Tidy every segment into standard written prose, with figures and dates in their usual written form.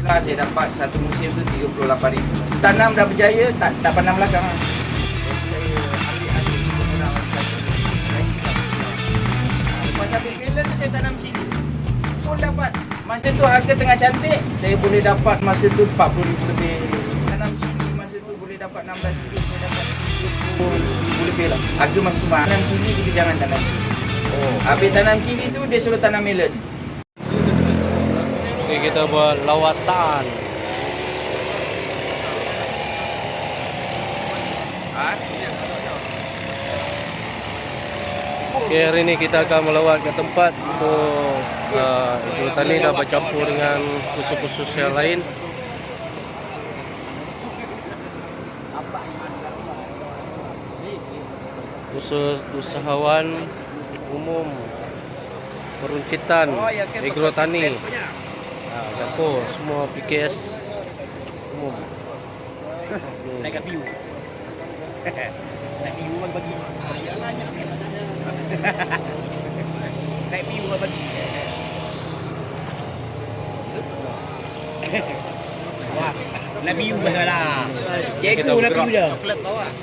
Alhamdulillah saya dapat satu musim tu 38,000. Tanam dah berjaya, tak pandang belakang. Saya ambil alih orang kata. Lepas habis melon tu saya tanam sini. Pun dapat. Masa tu harga tengah cantik, saya boleh dapat masa tu 40,000 lebih. Tanam sini masa tu boleh dapat 16,000, saya dapat 20,000 lebih lah. Harga masa tu mahal. Tanam sini kita jangan tanam sini. Habis tanam sini tu dia suruh tanam melon. Oke, kita buat lawatan. Oke, hari ini kita akan melawat ke tempat untuk tani dah bercampur dengan khusus-khusus yang lain. Khusus usahawan umum peruncitan agrotani. Campur semua PKS umum. Naik view. Naik view bagi. Naik view bagi. Wah, naik view lah. Cikgu naik view dah.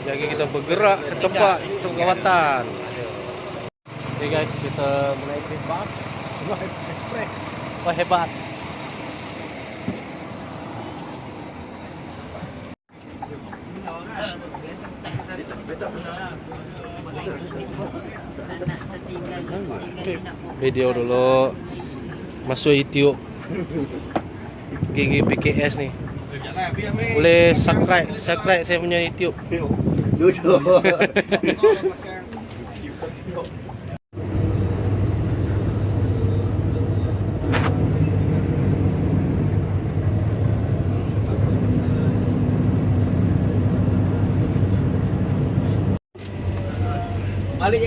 Jadi kita bergerak ke tempat untuk lawatan. Okay guys, kita menaiki bas. Wah, hebat. Video dulu masuk YouTube Gigi PKS nih. Boleh subscribe saya punya YouTube.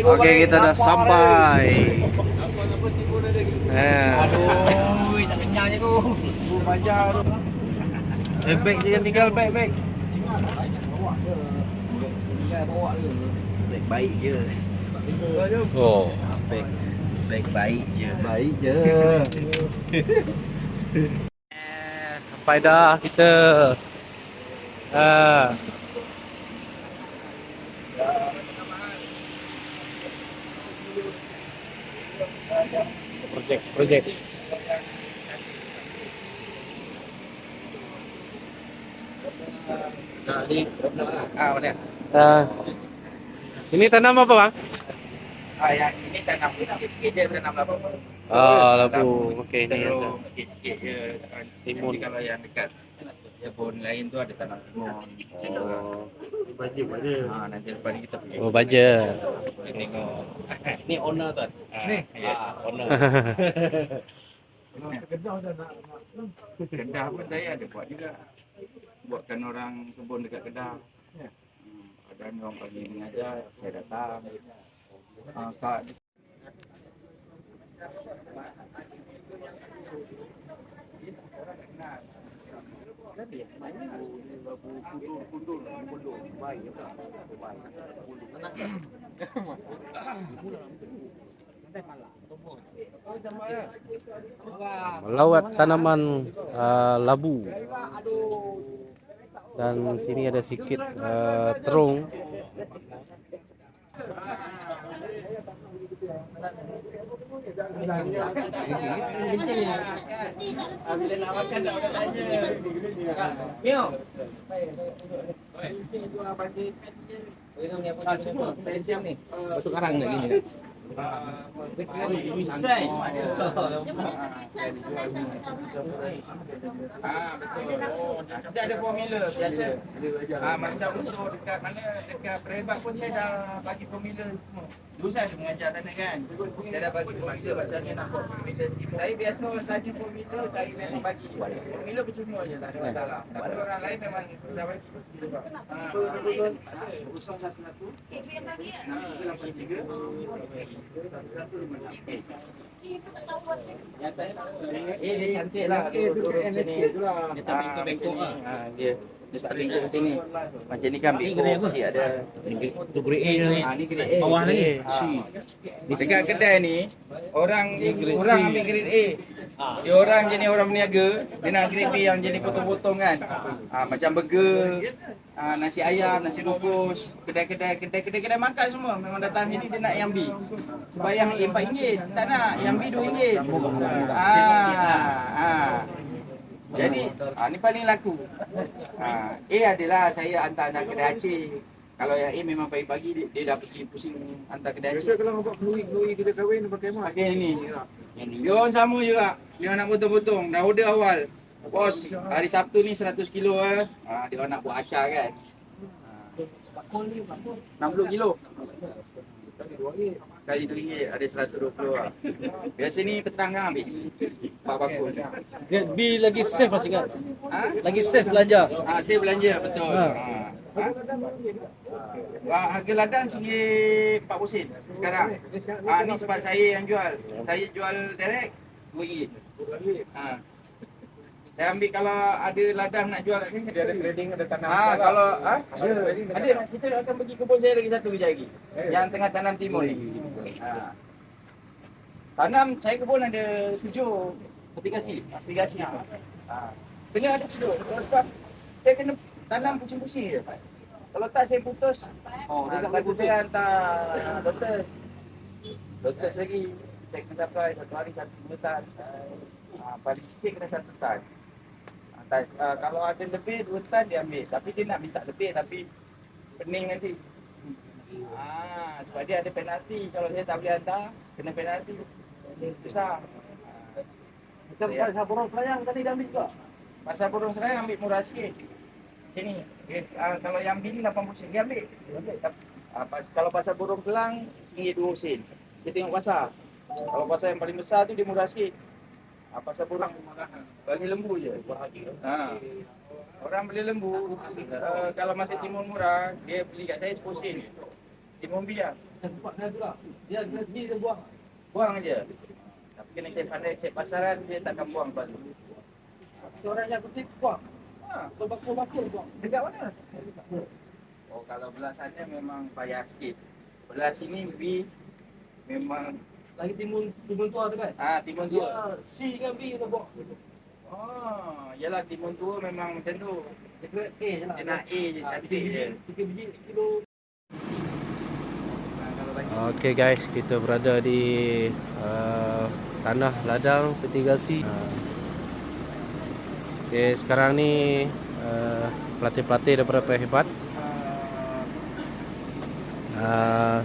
Oke, kita dah sampai. Aduh, tak kenyangnya tu. Bajar tu. Baik jangan tinggal baik. Baik je. Oh, Baik je. baik je. Sampai dah kita. Projek. Nah, ni mana? Ini tanam apa bang? Yang sini tanam sikit-sikit je, tanam labu. Labu. Okey, ini Terus aja. sikit-sikit je. Timun. Jadi kalau yang dekat kebun lain tu ada tanam timun. Nanti lepas ni kita pergi. Oh, baja. Tengok. Ni owner tu. Ni. Owner. Kedah pun saya ada buat juga. Buatkan orang kebun dekat Kedah. Ada orang pagi ni aja, saya datang. Kak. Melawat tanaman labu. Dan sini ada sedikit terung. Bila nak makan tak ada tanya. Mio. Saya siap ni. Batu karang tak gini kan? Misai. Betul. Dia ada formula biasa. Macam untuk dekat mana, dekat Perebat pun saya dah bagi formula semua. Dulu saya ada mengajar sana kan. Saya dah bagi formula macam mana nak buat formula team. Saya biasa tanya formula, saya memang bagi. Formula percuma je, tak ada masalah. Tapi orang lain memang dah bagi. Usang satu-satu. Lapan tiga. Dia cantik lah. Dia tak bengkok-bengkok lah. Dia Dia tak lingkup macam ni. Macam ni kan beko si ada. Tu grade A ni. Ni grade A. Bawah lagi. C. Dekat kedai ni orang ambil grade A. Dia orang jenis orang berniaga, dia nak grade B yang jenis potong-potong kan. Macam burger, nasi ayam, nasi bungkus, kedai-kedai makan semua memang datang sini dia nak yang B. Sebab yang A RM4, tak nak, yang B RM2. Jadi ni paling laku. A adalah saya hantar anak kedai Aceh. Kalau yang A memang pagi-pagi dia dah pergi pusing hantar kedai Aceh. Kalau nak buat kelui kita kahwin pakai mak. Pakai ini. Dia orang sama juga. Dia nak potong-potong. Dah order awal. Bos, hari Sabtu ni 100 kilo dia orang nak buat acar kan. 60 kilo. Kali RM2 ada 120 lah. Biasa ni petang kan habis. 4 bakul. Grade B lagi safe lah ingat. Lagi safe belanja. Saya belanja betul. Harga ladang RM40 sen sekarang. Ni sebab saya yang jual. Saya jual direct RM2. Saya ambil kalau ada ladang nak jual kat sini. Dia ada trading, ada tanam. Kalau ada kita akan pergi kebun saya lagi satu kejap lagi. Yang tengah tanam timun ni. Tanam saya kebun ada 7 aplikasi. Kena ada 7 sebab saya kena tanam pusing-pusing je. Kalau tak saya putus. Lepas tu saya hantar lotus lagi. Saya kena sampai 1 hari 1 tan. Paling sikit kena 1 tan. Kalau ada lebih 2 tan dia ambil. Tapi dia nak minta lebih tapi pening nanti. Sebab dia ada penalti. Kalau saya tak boleh hantar, kena penalti. Susah. Macam pasar Borong Selayang tadi dah ambil juga. Pasar Borong Selayang ambil murah sikit. Sini. Kalau yang bini 80 sen dia ambil. Kalau pasar Borong Kelang RM1.20 sen. Dia tengok pasar. Kalau pasar yang paling besar tu dia murah sikit. Pasar Borong bagi lembu je. Orang beli lembu, kalau masih timun murah, dia beli kat saya 10 sen. Timun biar. Dia gaji dia buang. Buang je. Tapi kena cek pandai cek pasaran, dia takkan buang lepas tu. Orang yang kutip buang. Atau bakul-bakul buang. Dekat mana? Kalau belah sana memang payah sikit. Belah sini B memang Lagi timun tua tu kan? timun tua. C dengan B tu buang. Yalah timun tua memang macam tu. Dia grade A je lah. Dia nak A je, cantik je. 3 biji kilo. Okey guys, kita berada di tanah ladang Petigasi. Okey, sekarang ni pelatih-pelatih daripada Pihak Hebat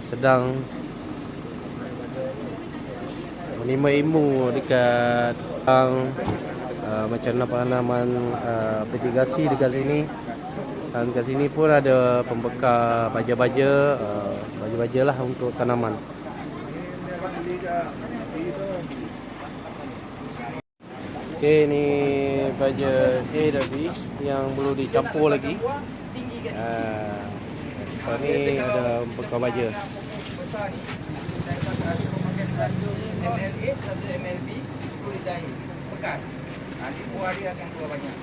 sedang menerima ilmu dekat macam mana penanaman Petigasi dekat sini. Dan kat sini pun ada pembekal baja-baja, baja-baja lah untuk tanaman. Okey, ni baja A dan B yang belum dicampur lagi. Lepas ni ada pembekal baja. Besar ni, saya pakai 100 ml A, 100 ml B, itu dijahit. Pekat. Nanti buah dia akan keluar banyak.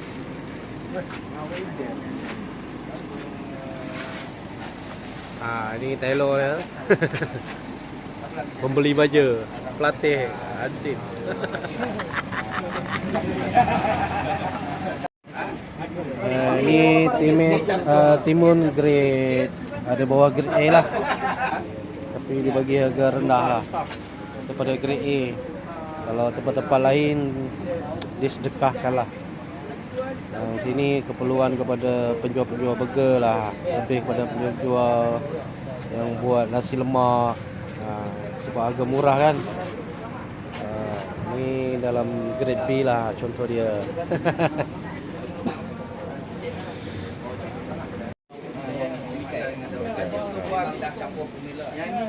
Ini Taylor dia. Pembeli baja, pelatih Ansip. Ini timun grade ada bawah grade A lah. Tapi dibagi harga rendah lah daripada grade A. Kalau tempat-tempat lain disedekahkan lah. Yang sini keperluan kepada penjual-penjual burger lah, lebih kepada penjual yang buat nasi lemak, sebab harga murah kan. Ni dalam grade B lah contoh dia. Yang ni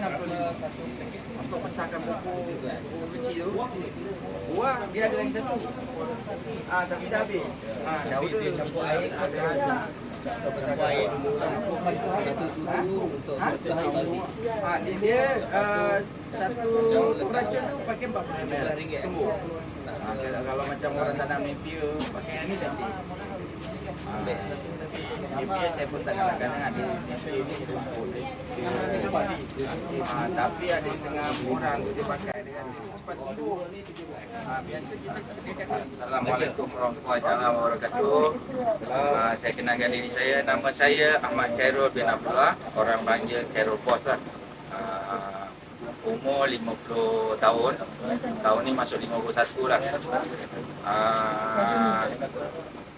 untuk besarkan buku kecil tu. Buah dia ada lagi satu. Tapi dah habis. Dah udah campur air ada. Campur air dulu lah. Satu sudu untuk dia satu racun tu pakai 40 ml sembuh. Kalau macam orang tanam napier pakai yang ni cantik. GPS saya pun tak kadang-kadang ada tapi ada setengah orang tu dia pakai dia kata cepat dulu. Biasa kita kata Assalamualaikum warahmatullahi wabarakatuh. Saya kenalkan diri saya, nama saya Ahmad Khairul bin Abdullah, orang panggil Khairul Boss lah. Umur 50 tahun. Tahun ni masuk 51 lah.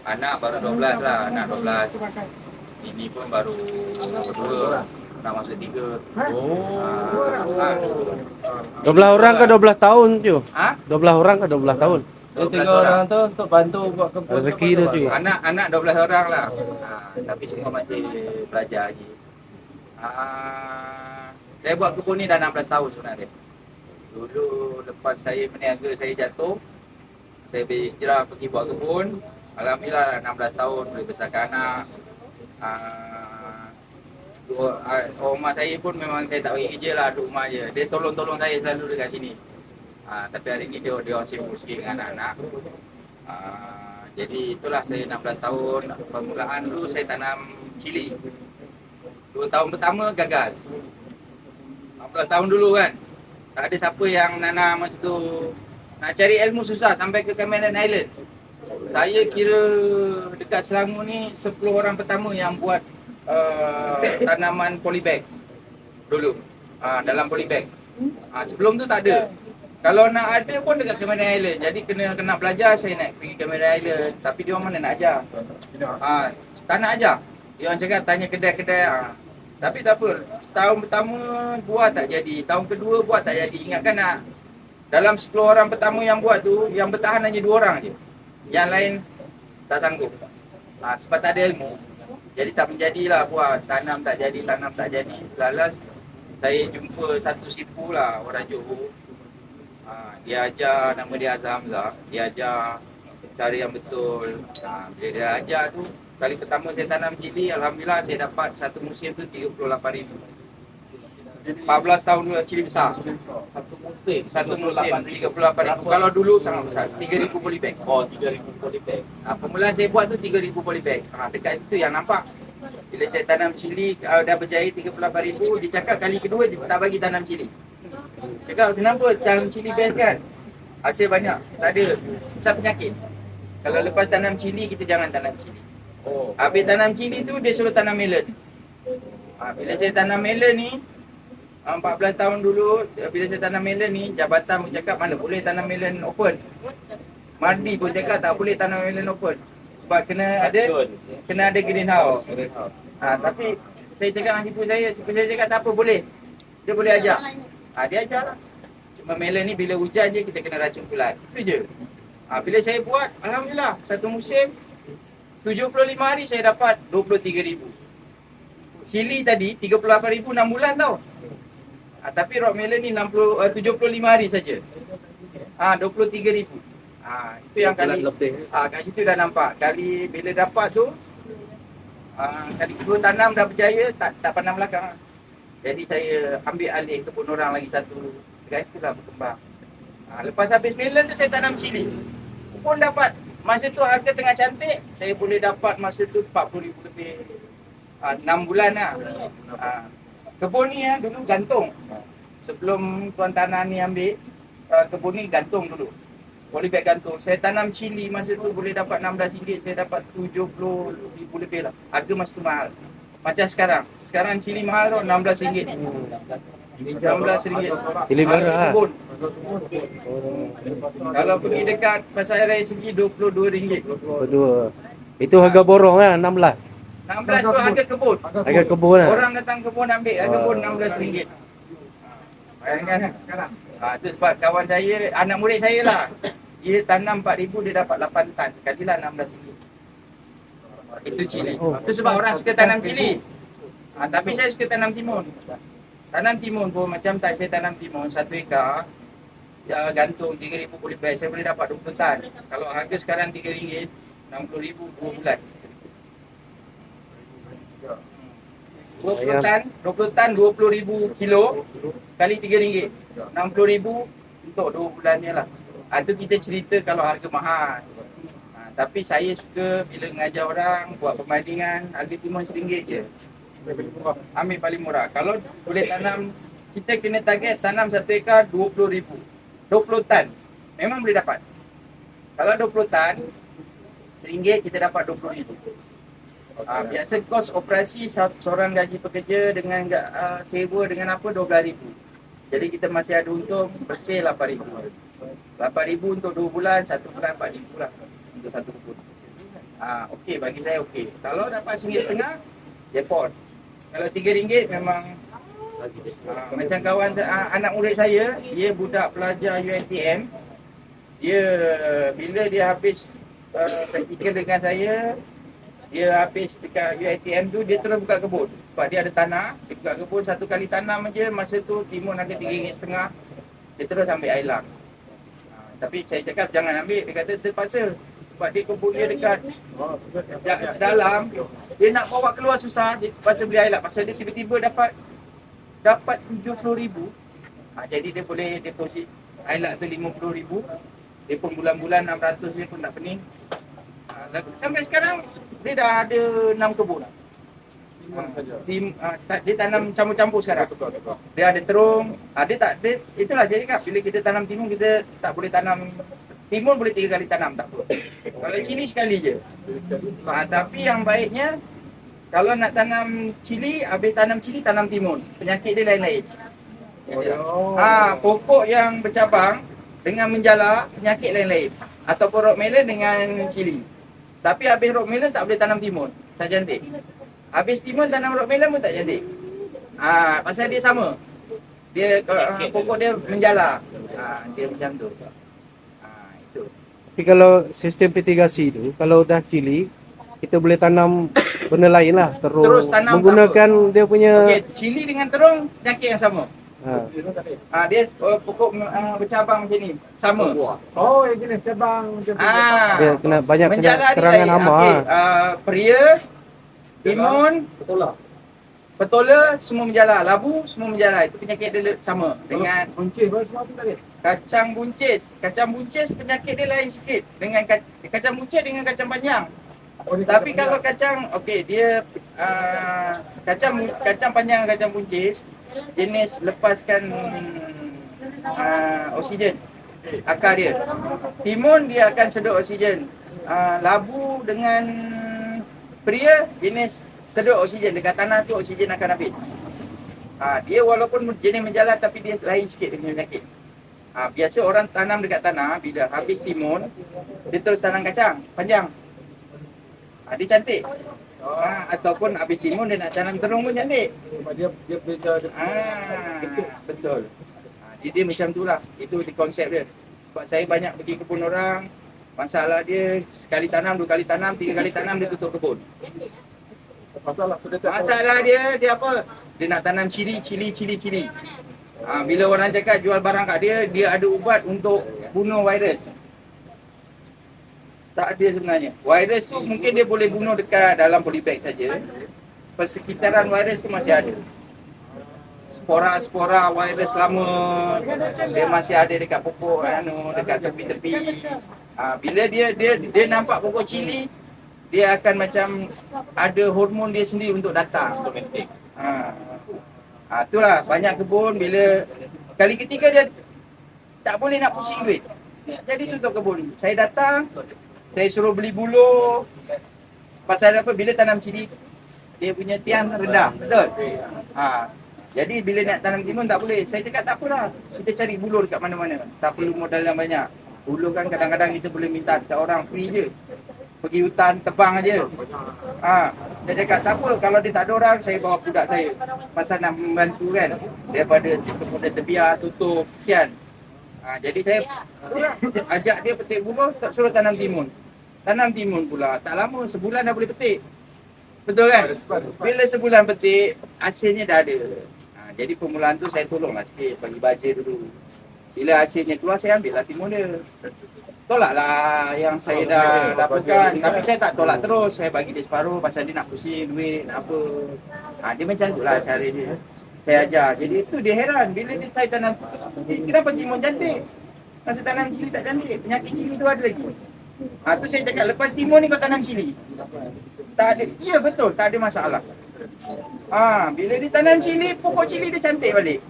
Anak baru 12 lah, anak 12. Ini pun baru 2, nak masuk 3. 12 orang ke 12 tahun tu? Ha? 12 orang ke 12 tahun? 12 orang tu untuk bantu buat kebun. Rezeki dia tu. Anak 12 orang lah. Tapi semua masih belajar lagi. Saya buat kebun ni dah 16 tahun sebenarnya. Dulu lepas saya berniaga, saya jatuh. Saya berhijrah pergi buat kebun. Alhamdulillah 16 tahun boleh besarkan anak. Rumah saya pun memang saya tak bagi kerja lah, duduk rumah je. Dia tolong-tolong saya selalu dekat sini. Tapi hari ni dia sibuk sikit dengan anak-anak. Jadi itulah saya 16 tahun. Permulaan dulu saya tanam cili. 2 tahun pertama gagal. 14 tahun dulu kan. Tak ada siapa yang nanam masa tu. Nak cari ilmu susah sampai ke Cameron Island. Saya kira dekat Selangor ni 10 orang pertama yang buat tanaman polybag dulu. Dalam polybag. Sebelum tu tak ada. Kalau nak ada pun dekat Cameron Island. Jadi kena belajar, saya nak pergi Cameron Island. Tapi dia orang mana nak ajar. Tak nak ajar. Dia orang cakap tanya kedai-kedai. Tapi tak apa. Tahun pertama buat tak jadi. Tahun kedua buat tak jadi. Ingatkan nak. Dalam 10 orang pertama yang buat tu, yang bertahan hanya 2 orang je. Yang lain tak sanggup. Sebab tak ada ilmu. Jadi tak menjadilah buat. Tanam tak jadi. Lalas saya jumpa satu sipu lah, orang Johor. Dia ajar, nama dia Azhar Hamzah. Dia ajar cara yang betul. Bila dia ajar tu, kali pertama saya tanam cili, alhamdulillah saya dapat satu musim tu 38,000. 14 tahun dulu cili besar. Satu musim 38,000. Kalau dulu sangat besar, 3,000 polybag. 3,000 polybag. Permulaan saya buat tu 3,000 polybag. Dekat situ yang nampak. Bila saya tanam cili, dah berjaya 38,000, dia cakap kali kedua dia tak bagi tanam cili. Cakap kenapa tanam cili best kan? Hasil banyak. Tak ada. Pasal penyakit. Kalau lepas tanam cili, kita jangan tanam cili. Habis tanam cili tu, dia suruh tanam melon. Bila saya tanam melon ni, 14 tahun dulu, bila saya tanam melon ni, jabatan pun cakap mana boleh tanam melon open. Mardi pun cakap tak boleh tanam melon open. Sebab kena ada greenhouse. Tapi saya cakap dengan cipu saya cakap tak apa, boleh. Dia boleh ajar. Dia ajar lah. Cuma melon ni bila hujan je kita kena racun kulat. Itu je. Bila saya buat, alhamdulillah, satu musim 75 hari saya dapat 23,000. Cili tadi 38,000 6 bulan tau. Tapi rock melon ni 75 hari saja. 23,000. Itu yang kali kat situ dah nampak. Kali bila dapat tu kali kedua tanam dah berjaya, tak pandang belakang. Jadi saya ambil alih kebun orang lagi satu. Dekat situ lah berkembang. Lepas habis melon tu saya tanam cili. Pun dapat. Masa tu harga tengah cantik, saya boleh dapat masa tu 40,000 lebih. 6 bulan lah. Kebun ni dulu gantung. Sebelum Tuan Tanah ni ambil, kebun ni gantung dulu. Polybag gantung. Saya tanam cili masa tu boleh dapat RM16, saya dapat RM70,000 lebih lah. Harga masa tu mahal. Macam sekarang. Sekarang cili mahal tu RM16. RM16. Cili merah. Kebun. Kalau pergi dekat Pasar Raya Segi RM22. Berdua. Itu harga borong lah, 16. 16 tu harga kebun. Harga kebun lah. Orang datang kebun ambil harga kebun RM16. Bayangkan sekarang. Itu sebab kawan saya, anak murid saya lah. Dia tanam 4,000, dia dapat 8 tan. Sekalilah RM16. Itu cili. Itu sebab orang suka tanam cili. Tapi saya suka tanam timun. Tanam timun pun macam tak, saya tanam timun 1 ekar. Ya, gantung 3,000 polybag. Saya boleh dapat 20 tan. Kalau harga sekarang RM3, RM60,000 2 bulan. 20 tan 20,000 kilo kali RM3. RM60,000 untuk 2 bulannya lah. Itu kita cerita kalau harga mahal. Tapi saya suka bila mengajar orang buat perbandingan harga timun RM1 je. Ambil paling murah. Kalau boleh tanam, kita kena target tanam 1 ekar 20,000. 20 tan. Memang boleh dapat. Kalau 20 tan, RM1 kita dapat 20,000. Biasa kos operasi seorang gaji pekerja dengan sewa dengan apa 12,000. Jadi kita masih ada untung bersih 8,000. 8,000 untuk 2 bulan, 1 bulan 4,000 lah untuk satu kebun. Okey, bagi saya okey. Kalau dapat RM1.5, jackpot. Kalau RM3 memang macam kawan anak murid saya, dia budak pelajar UiTM. Dia bila dia habis praktikal dengan saya, dia habis dekat UiTM tu dia terus buka kebun. Sebab dia ada tanah, dia buka kebun 1 kali tanam aja, masa tu timun harga RM3.5. Dia terus ambil air lam. Tapi saya cakap jangan ambil, dia kata terpaksa. Sebab dia kebun dia dekat dalam, dia nak bawa keluar susah, dia terpaksa beli air lam. Pasal dia tiba-tiba dapat RM70,000. Jadi dia boleh deposit air lam tu RM50,000. Dia pun bulan-bulan RM600 dia pun tak pening. Sampai sekarang dia dah ada 6 kebun. Dia tanam campur-campur sekarang. Dia ada terung. Itulah jadi kan bila kita tanam timun, kita tak boleh tanam timun, boleh 3 kali tanam tak apa. Kalau cili sekali je. Tapi yang baiknya kalau nak tanam cili, habis tanam cili tanam timun. Penyakit dia lain-lain. Pokok yang bercabang dengan menjala, penyakit lain-lain. Ataupun rock melon dengan cili. Tapi habis rock melon tak boleh tanam timun. Tak cantik. Habis timun tanam rock melon pun tak cantik. Pasal dia sama. Dia pokok dia menjala. Dia macam tu. Itu. Tapi kalau sistem mitigasi tu, kalau dah cili, kita boleh tanam benda lain lah. Terus tanam menggunakan dia punya. Okey, cili dengan terung penyakit yang sama. Dia pokok bercabang macam ni. Sama. Oh, yang jenis cabang macam tu. Dia kena banyak menjala kena serangan dia, hama. Peria, timun, petola semua menjala, labu semua menjala. Itu penyakit dia sama dengan Buncis semua tu tadi. kacang buncis. Kacang buncis penyakit dia lain sikit dengan kacang buncis dengan kacang panjang. Tapi kalau kacang, okey, dia kacang panjang dan kacang buncis jenis lepaskan oksigen akar dia. Timun dia akan sedut oksigen. Labu dengan peria jenis sedut oksigen. Dekat tanah tu oksigen akan habis. Dia walaupun jenis menjala tapi dia lain sikit dengan penyakit. Biasa orang tanam dekat tanah, bila habis timun dia terus tanam kacang panjang. Dia cantik. Ataupun habis timun dia nak tanam terung pun cantik. Sebab dia beza betul. Dia macam tu lah. Itu di konsep dia. Sebab saya banyak pergi kebun orang. Masalah dia sekali tanam, 2 kali tanam, 3 kali tanam dia tutup kebun. Masalah dia apa? Dia nak tanam cili. Bila orang cakap jual barang kat dia ada ubat untuk bunuh virus. Tak ada sebenarnya. Virus tu mungkin dia boleh bunuh dekat dalam polybag saja. Persekitaran virus tu masih ada. Spora virus lama dia masih ada dekat pokok dekat tepi-tepi. Bila dia nampak pokok cili, dia akan macam ada hormon dia sendiri untuk datang automatik. Itulah banyak kebun bila kali ketiga dia tak boleh nak pusing duit. Jadi tutup kebun. Saya datang, saya suruh beli buluh. Pasal apa? Bila tanam cili, dia punya tiang rendah. Betul? Jadi bila nak tanam timun tak boleh. Saya cakap tak apalah. Kita cari buluh dekat mana-mana. Tak perlu modal yang banyak. Buluh kan kadang-kadang kita boleh minta dekat orang free je. Pergi hutan, tebang aja. Dia cakap tak apa. Kalau dia tak ada orang, saya bawa budak saya. Pasal nak membantu kan. Daripada terbiar, tutup, kesian. Jadi saya ajak dia petik buluh, tak suruh tanam timun. Tanam timun pula. Tak lama, sebulan dah boleh petik. Betul kan? Bila sebulan petik, hasilnya dah ada. Jadi permulaan tu saya tolonglah sikit, bagi baja dulu. Bila hasilnya keluar, saya ambil lah timun dia. Tolaklah yang saya dah dapatkan. Tapi saya tak tolak terus. Saya bagi dia separuh pasal dia nak pusing duit, nak apa. Dia macam tu lah cara dia. Saya ajar. Jadi itu dia heran. Bila saya tanam, kenapa timun cantik? Masa tanam cili tak cantik? Penyakit cili tu ada lagi. Tu saya cakap lepas timun ni kau tanam cili. Tak ada. Ya betul, tak ada masalah. Bila dia tanam cili, pokok cili dia cantik balik.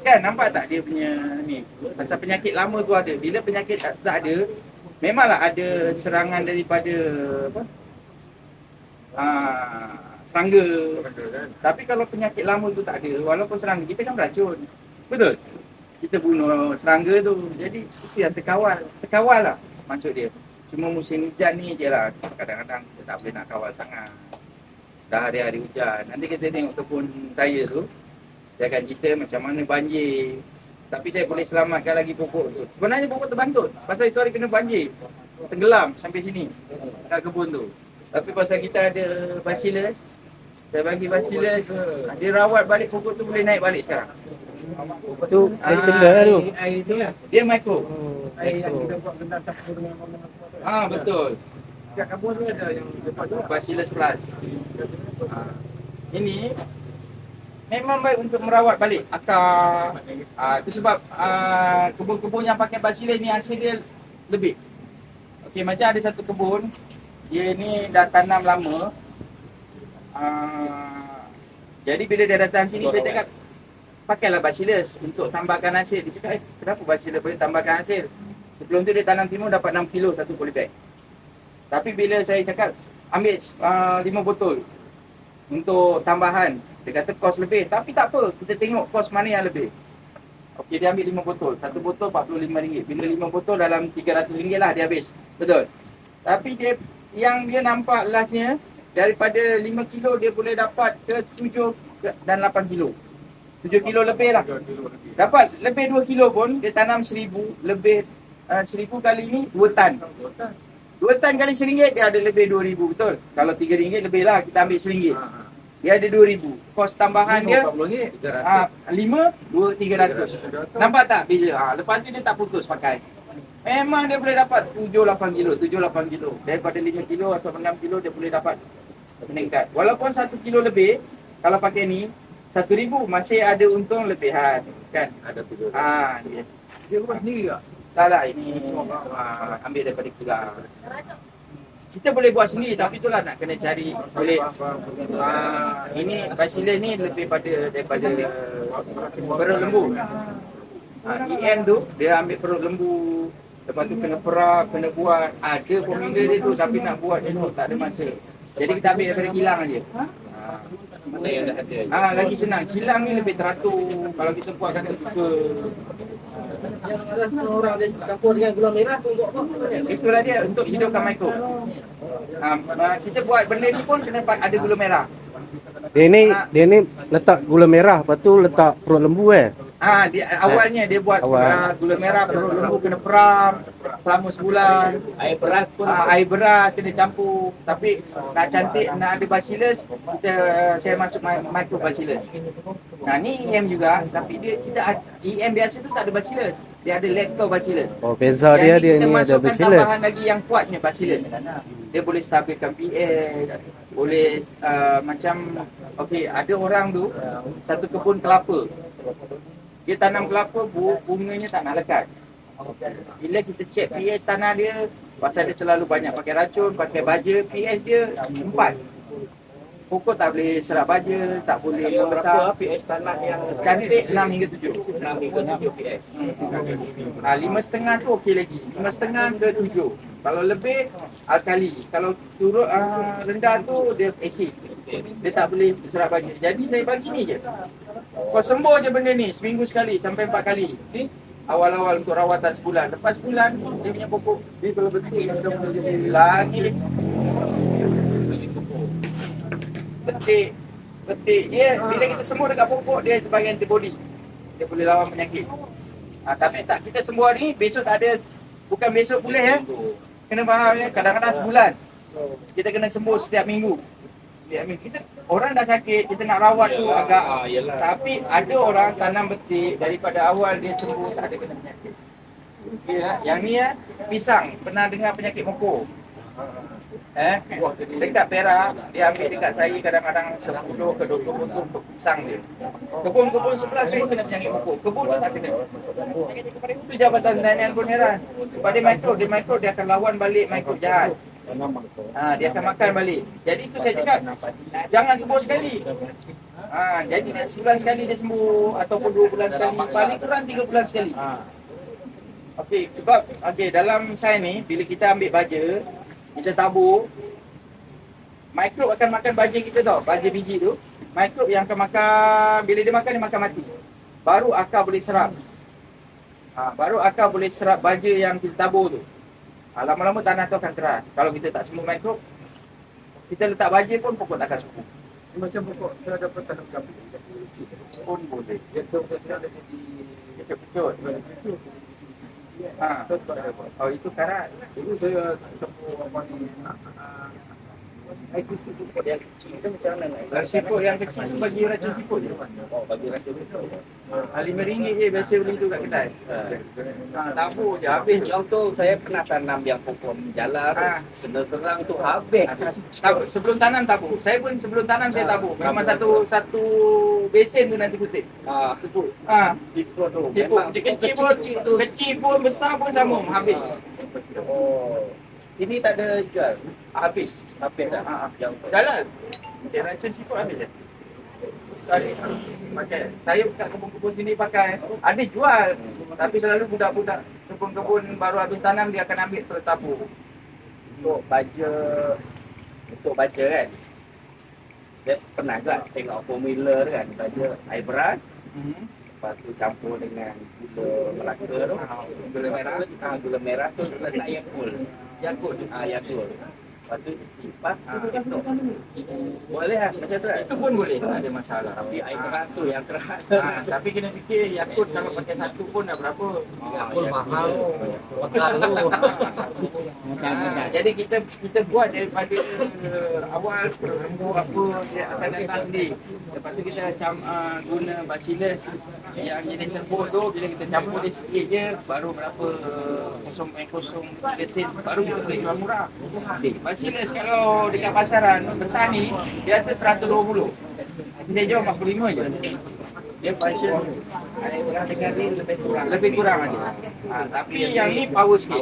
Kan nampak tak dia punya ni. Pasal penyakit lama tu ada. Bila penyakit tak ada, memanglah ada serangan daripada apa? Serangga. Tapi kalau penyakit lama tu tak ada, walaupun serangga kita kan beracun. Betul? Kita bunuh serangga tu. Jadi itu yang terkawal lah maksud dia. Cuma musim hujan ni je lah. Kadang-kadang kita tak boleh nak kawal sangat. Dah hari-hari hujan. Nanti kita tengok kebun saya tu. Saya akan cerita macam mana banjir. Tapi saya boleh selamatkan lagi pokok tu. Sebenarnya pokok terbantut. Pasal itu hari kena banjir. Tenggelam sampai sini. Kat kebun tu. Tapi pasal kita ada bacillus. Saya bagi bacillus. Dia rawat balik pokok tu boleh naik balik sekarang. Tu air cenda tu. Air tu lah. Dia mikro. Air yang kita buat kena campur dengan Betul. kat kebun tu ada yang dapat tu. Bacillus plus. Ini memang baik untuk merawat balik akar. Itu sebab kebun-kebun yang pakai bacillus ni hasil dia lebih. Okey, macam ada satu kebun, dia ni dah tanam lama. Jadi bila dia datang sini saya cakap pakailah bacillus untuk tambahkan hasil. Dia cakap kenapa bacillus boleh tambahkan hasil? Sebelum tu dia tanam timun dapat 6 kilo satu polybag. Tapi bila saya cakap ambil 5 botol untuk tambahan, dia kata kos lebih. Tapi tak apa, kita tengok kos mana yang lebih. Okey, dia ambil 5 botol. Satu botol RM45. Bila 5 botol dalam RM300 lah dia habis. Betul. Tapi yang dia nampak lastnya, daripada 5 kilo dia boleh dapat ke 7 dan 8 kilo. 7 kilo lebih lah. Dapat lebih 2 kilo pun, dia tanam 1000, lebih 1000 kali ni 2 tan. 2 tan kali RM1, dia ada lebih RM2,000, betul? Kalau RM3 lebih lah, kita ambil RM1. Dia ada RM2,000. Kos tambahan dia 5, 2, 300. Nampak tak beza? Lepas tu dia tak putus pakai. Memang dia boleh dapat 7-8 kilo, 7-8 kilo. Daripada 5 kilo atau 6 kilo dia boleh dapat meningkat. Walaupun 1 kilo lebih, kalau pakai ni, RM1,000 masih ada untung lebihan. Kan? Ada 3. Dia. Dia buat sendiri tak? Tak lah, ini ambil daripada kilang. Kita boleh buat sendiri, tapi itulah nak kena cari. Boleh. Ini bacillus ni lebih daripada perut lembu. EM tu, dia ambil perut lembu. Lepas tu kena perap, kena buat. Ada formula dia tu, tapi nak buat dia tu tak ada masa. Jadi kita ambil daripada kilang aja. Mana yang dah ada? Lagi senang. Kilang ni lebih teratur. Kalau kita buat kena suka. Yang ada seorang dia campur dengan gula merah tu untuk apa? Itulah dia untuk hidupkan mikro. Kita buat benda ni pun kena ada gula merah. Dia ni letak gula merah, lepas tu letak perut lembu Awalnya dia buat gula merah, perut lembu kena peram selama sebulan. Air beras pun Air beras kena campur. Tapi nak cantik, nak ada bacillus, saya masuk microbacillus. Ni EM juga, tapi kita EM biasa tu tak ada bacillus. Dia ada lactobacillus. Beza dia kita ni ada masukkan bacillus. tambahan lagi yang kuatnya bacillus. Dia boleh stabilkan pH, boleh macam ada orang tu satu kebun kelapa. Dia tanam kelapa, bunganya tak nak lekat. Bila kita cek pH tanah dia, pasal dia terlalu banyak pakai racun, pakai baja, pH dia 4. Pokok tak boleh serap baja, tak boleh membesar. pH tanah yang Cantik 6 hingga 7. 6 hingga 7 pH. 5,5 tu okey lagi. 5,5 ke 7. Kalau lebih, alkali. Kalau turun rendah tu, dia asid. Dia tak boleh serap baja. Jadi saya bagi ni je. Kau sembuh je benda ni, seminggu sekali sampai 4 kali. Awal-awal untuk rawatan sebulan. Lepas sebulan, dia punya pokok. Dia kalau betul lagi. Betik. Dia bila kita sembuh dekat pokok, dia sebagai antibody. Dia boleh lawan penyakit. Tapi tak kita sembuh hari ni, besok tak ada. Bukan besok boleh ya. Kena faham ya, kadang-kadang sebulan. Kita kena sembuh setiap minggu. Kita orang dah sakit, kita nak rawat tu agak. Tapi ada orang tanam betik daripada awal dia sembuh tak ada kena penyakit. Yang ni pisang, pernah dengar penyakit mokok? Dekat Perak, dia ambil dekat saya kadang-kadang 10 ke 20 pokok untuk pisang dia. Kebun-kebun sebelah saya kena penyakit pokok. Kebun dia tak kena. Itu Jabatan Tanian pun heran. Sebab dia mikro dia akan lawan balik mikro jahat. Dia akan makan balik. Jadi itu saya cakap, jangan sembuh sekali. Jadi dia sebulan sekali dia sembuh ataupun 2 bulan sekali, paling kurang 3 bulan sekali. Okey, sebab dalam saya ni bila kita ambil baja, kita tabur, mikrob akan makan baja kita tau, baja biji tu. Mikrob yang akan makan, bila dia makan mati. Baru akar boleh serap. Baru akar boleh serap baja yang kita tabur tu. Lama-lama tanah tu akan keras. Kalau kita tak sembuh mikrob, kita letak baja pun pokok tak akan sembuh. Macam pokok saya ada tanam gambut. Pun boleh. Itu saya ada jadi Kecut-kecut. Oh itu karat. itu saya campur apa ni air siput yang kecil tu macam mana? Siput yang kecil tu bagi racun siput je. Bagi racun itu. RM5 je biasa beli tu kat kedai. Tabur je habis. Contoh saya pernah tanam yang pokok menjala tu, kena serang tu habis. Sebelum tanam tabur. Saya pun sebelum tanam saya tabur. Memang satu besen tu nanti kutip. Siput. Siput tu. Siput kecil pun besar pun sama habis. Oh. Sini tak ada jual. Habis. Habis dah. Yang tu. Jalan. Dia racun siput habis je. Pakai. Saya kat kebun-kebun sini pakai. Ada jual. Tapi selalu budak-budak kebun-kebun baru habis tanam dia akan ambil terus tabur. Untuk baja kan. Dia pernah juga tengok formula tu kan, baja air beras, lepas tu campur dengan gula Melaka tu, Gula merah. Gula merah tu letak Yakult. Yakult. Yakult. Lepas tu lipat, esok. Boleh lah macam tu kan. Itu pun boleh. Tak ada masalah. Tapi air keras tu yang keras. Tapi kena fikir Yakult kalau pakai satu pun dah berapa. Yakult mahal. Jadi kita buat daripada awal lembu apa dia akan datang sendiri. Lepas tu kita guna bacillus yang jenis serbuk tu, bila kita campur dia sikit je baru berapa 0.0 desin baru kita boleh jual murah. Bacillus kalau dekat pasaran besar ni biasa 120. Kita jual 45 je. Dia function Air beras dengan ni lebih kurang aja. Tapi yang ni power sikit.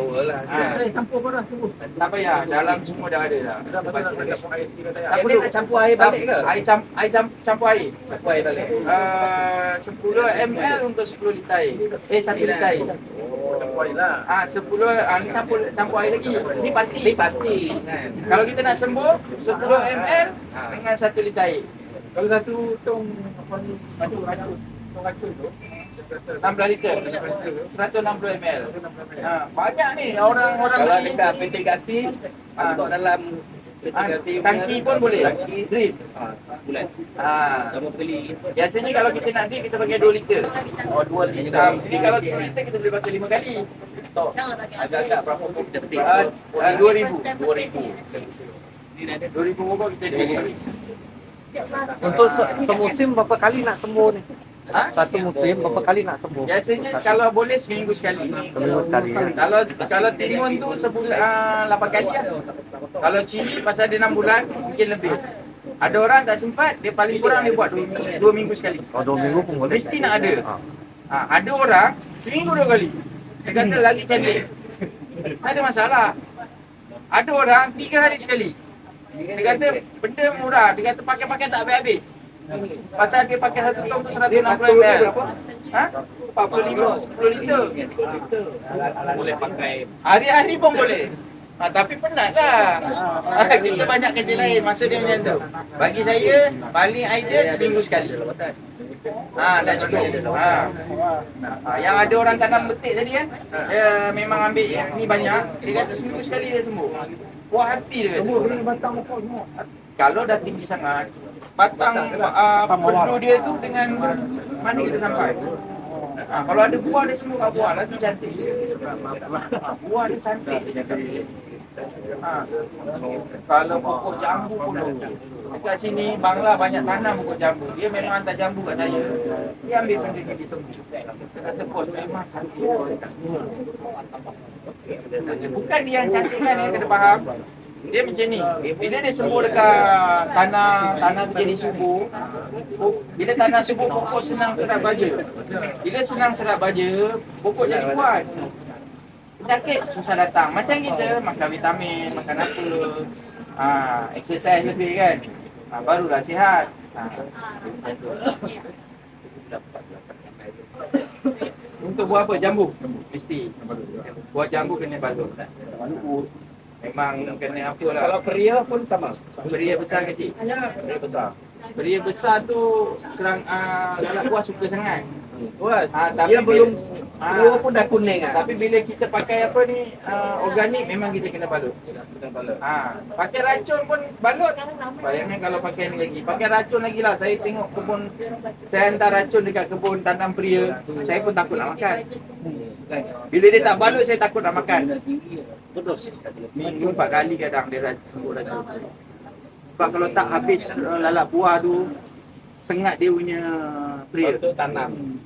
Campur beras tu. Tak payah, dalam semua dah ada dah. Dah campur air sikit dah. Tak Jadi perlu nak campur air balik ke? Campur air. Campur air balik. 10 ml untuk 10 liter air. 1 liter air. Campur air lah. 10 ni campur air lagi. Ni pati. Pati kan. Kalau kita nak sembuh 10 ml dengan 1 liter air. Kalau satu tong apa ni tong racun tu 16 liter. 160 ml. Banyak ni orang-orang Kalau beli. dekat mitigasi, untuk dalam mitigasi Tangki pun boleh. Tangki Drip. bulan. Berapa kali? Biasanya kalau kita nak drip kita pakai 2 liter. Oh 2 liter. Jadi kalau 10 liter kita boleh pakai 5 kali. Tok agak-agak berapa pun kita petik. 2,000. 2,000. 2,000 pokok kita drip habis. Untuk semusim berapa kali nak sembuh ni? Satu musim berapa kali nak sembuh? Biasanya kalau boleh seminggu sekali. Seminggu sekali ya. Kalau timun tu sebulan 8 kali lah. Kalau cili pasal dia 6 bulan mungkin lebih. Ada orang tak sempat, dia paling kurang dia buat 2 minggu sekali. Oh 2 minggu pun boleh. Mesti nak ada. Ada orang seminggu 2 kali. Dia kata lagi cantik. Tak ada masalah. Ada orang 3 hari sekali. Dia kata benda murah, dia kata pakai-pakai tak habis-habis. Pasal dia pakai satu tong tu 160 ml. 45, 10 liter. Boleh pakai. Hari-hari pun boleh. Tapi penat lah. Kita banyak kerja lain, masa dia macam tu. Bagi saya, paling ideal seminggu sekali. Dah cukup. Yang ada orang tanam betik tadi kan, dia memang ambil yang ni banyak. Dia kata seminggu sekali dia sembuh. Puas hati dia kata. semua kena batang pokok semua. Kalau dah tinggi sangat, batang perlu dia tu dengan mana kita sampai. Kalau ada buah dia semua buah lagi cantik. Buah dia cantik dia cakap. Kalau pokok jambu pun okey. Dekat sini Bangla banyak tanam pokok jambu. Dia memang hantar jambu kat saya. Dia ambil benda ni dia sembuh. Dia kata pun memang cantik. Bukan dia yang cantik kan, yang kena faham. Dia macam ni. Bila dia sembuh dekat tanah tu jadi subur. Bila tanah subur, pokok senang serap baja. Bila senang serap baja, pokok jadi kuat. Penyakit susah datang. Macam kita makan vitamin, makan apa. Exercise lebih kan. Barulah sihat. Untuk buah apa? Jambu? Mesti. Buah jambu kena balut. Memang kena apa lah. Kalau peria pun sama. Beria besar kecil. Peria besar. Beria besar tu serang lalat buah suka sangat. Wah, Tapi dia belum bila- buah pun dah kuning ah. Tapi bila kita pakai apa ni organik memang kita kena balut. Pakai racun pun balut. Bayangkan kalau pakai ni lagi. Pakai racun lagi lah. Saya tengok kebun, saya hantar racun dekat kebun tanam peria. Saya pun takut nak makan. Bila dia tak balut saya takut nak makan. Terus. Minggu 4 kali kadang dia sembuh racun. Sebab kalau tak habis lalat buah tu sengat dia punya peria. Itu tanam.